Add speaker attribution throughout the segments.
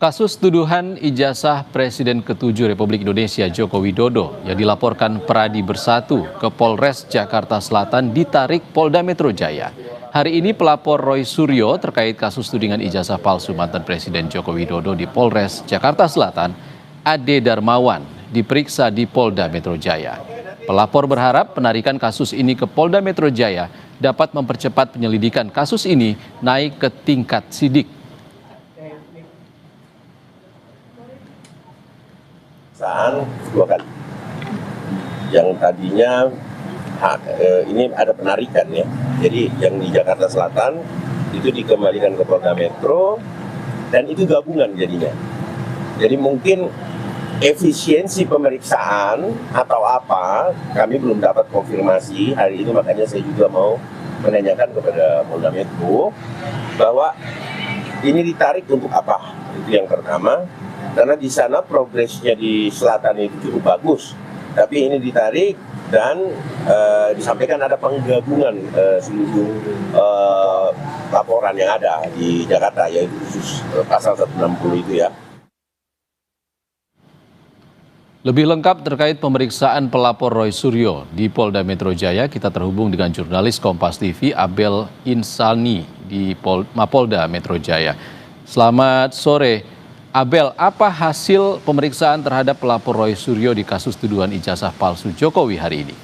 Speaker 1: Kasus tuduhan ijazah Presiden ke-7 Republik Indonesia Joko Widodo yang dilaporkan Peradi Bersatu ke Polres Jakarta Selatan ditarik Polda Metro Jaya. Hari ini pelapor Roy Suryo terkait kasus tudingan ijazah palsu mantan Presiden Joko Widodo di Polres Jakarta Selatan, Ade Darmawan, diperiksa di Polda Metro Jaya. Pelapor berharap penarikan kasus ini ke Polda Metro Jaya dapat mempercepat penyelidikan kasus ini naik ke tingkat sidik.
Speaker 2: Dua kali. Yang tadinya ini ada penarikan ya. Jadi yang di Jakarta Selatan itu dikembalikan ke Polda Metro dan itu gabungan jadinya. Jadi mungkin efisiensi pemeriksaan atau apa kami belum dapat konfirmasi hari ini, makanya saya juga mau menanyakan kepada Polda Metro bahwa ini ditarik untuk apa. Itu yang pertama. Karena di sana progresnya di selatan itu cukup bagus, tapi ini ditarik dan disampaikan ada penggabungan seluruh laporan yang ada di Jakarta, yaitu khusus pasal 160 itu ya.
Speaker 1: Lebih lengkap terkait pemeriksaan pelapor Roy Suryo di Polda Metro Jaya, kita terhubung dengan jurnalis Kompas TV Abel Insani di Mapolda Metro Jaya. Selamat sore. Abel, apa hasil pemeriksaan terhadap pelapor Roy Suryo di kasus tuduhan ijazah palsu Jokowi hari ini?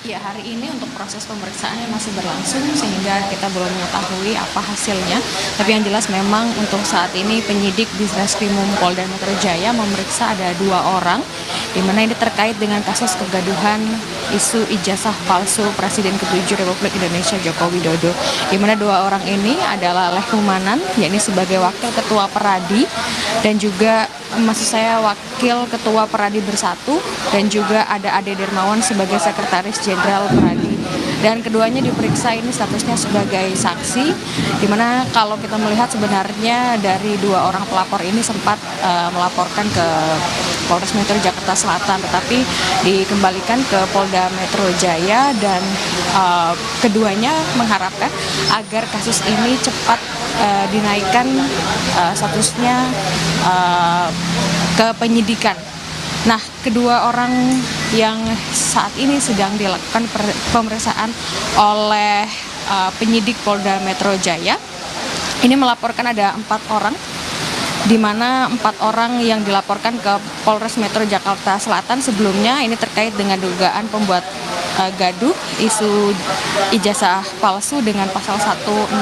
Speaker 3: Ya, hari ini untuk proses pemeriksaannya masih berlangsung sehingga kita belum mengetahui apa hasilnya. Tapi yang jelas memang untuk saat ini penyidik di Reskrimum Polda Metro Jaya memeriksa ada 2 orang, di mana ini terkait dengan kasus kegaduhan isu ijazah palsu Presiden ke-7 Republik Indonesia Joko Widodo. Di mana 2 orang ini adalah Leh Rumanan, yakni sebagai Wakil Ketua Peradi, dan juga Wakil Ketua Peradi Bersatu, dan juga ada Ade Darmawan sebagai Sekretaris Jenderal Peradi. Dan keduanya diperiksa ini statusnya sebagai saksi, di mana kalau kita melihat sebenarnya dari 2 orang pelapor ini sempat melaporkan ke Polres Metro Jakarta Selatan, tetapi dikembalikan ke Polda Metro Jaya, dan keduanya mengharapkan agar kasus ini cepat dinaikkan statusnya ke penyidikan. Nah, kedua orang yang saat ini sedang dilakukan pemeriksaan oleh penyidik Polda Metro Jaya ini melaporkan ada 4 orang, di mana 4 orang yang dilaporkan ke Polres Metro Jakarta Selatan sebelumnya ini terkait dengan dugaan pembuat gaduh isu ijazah palsu dengan pasal 160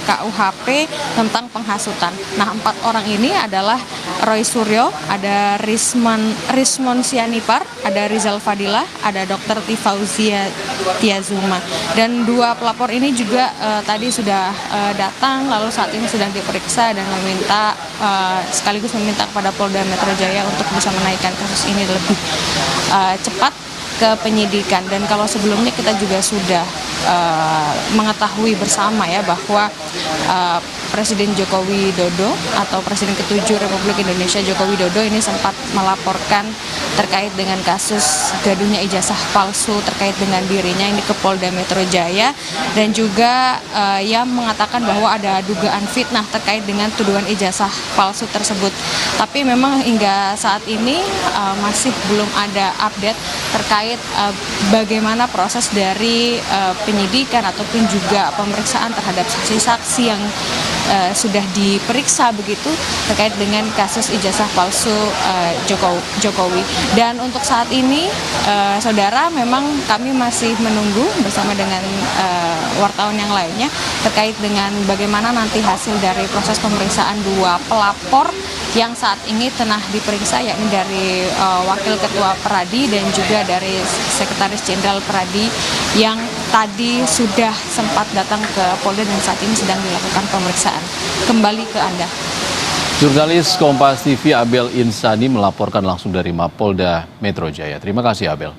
Speaker 3: KUHP tentang penghasutan. Nah, 4 orang ini adalah Roy Suryo, ada Rismon Sianipar, ada Rizal Fadilah, ada Dr. Tifauzia Tiazuma. Dan 2 pelapor ini juga tadi sudah datang, lalu saat ini sedang diperiksa dan sekaligus meminta kepada Polda Metro Jaya untuk bisa menaikkan kasus ini lebih cepat ke penyidikan. Dan kalau sebelumnya kita juga sudah mengetahui bersama ya bahwa Presiden Joko Widodo atau Presiden ke-7 Republik Indonesia Joko Widodo ini sempat melaporkan terkait dengan kasus gaduhnya ijazah palsu terkait dengan dirinya ini ke Polda Metro Jaya, dan juga yang mengatakan bahwa ada dugaan fitnah terkait dengan tuduhan ijazah palsu tersebut. Tapi memang hingga saat ini masih belum ada update terkait bagaimana proses dari penyidikan ataupun juga pemeriksaan terhadap saksi-saksi yang sudah diperiksa begitu terkait dengan kasus ijazah palsu Jokowi. Dan untuk saat ini saudara, memang kami masih menunggu bersama dengan wartawan yang lainnya terkait dengan bagaimana nanti hasil dari proses pemeriksaan 2 pelapor yang saat ini tengah diperiksa, yakni dari Wakil Ketua Peradi dan juga dari Sekretaris Jenderal Peradi yang tadi sudah sempat datang ke Polda dan saat ini sedang dilakukan pemeriksaan. Kembali ke Anda.
Speaker 1: Jurnalis Kompas TV Abel Insani melaporkan langsung dari Mapolda Metro Jaya. Terima kasih, Abel.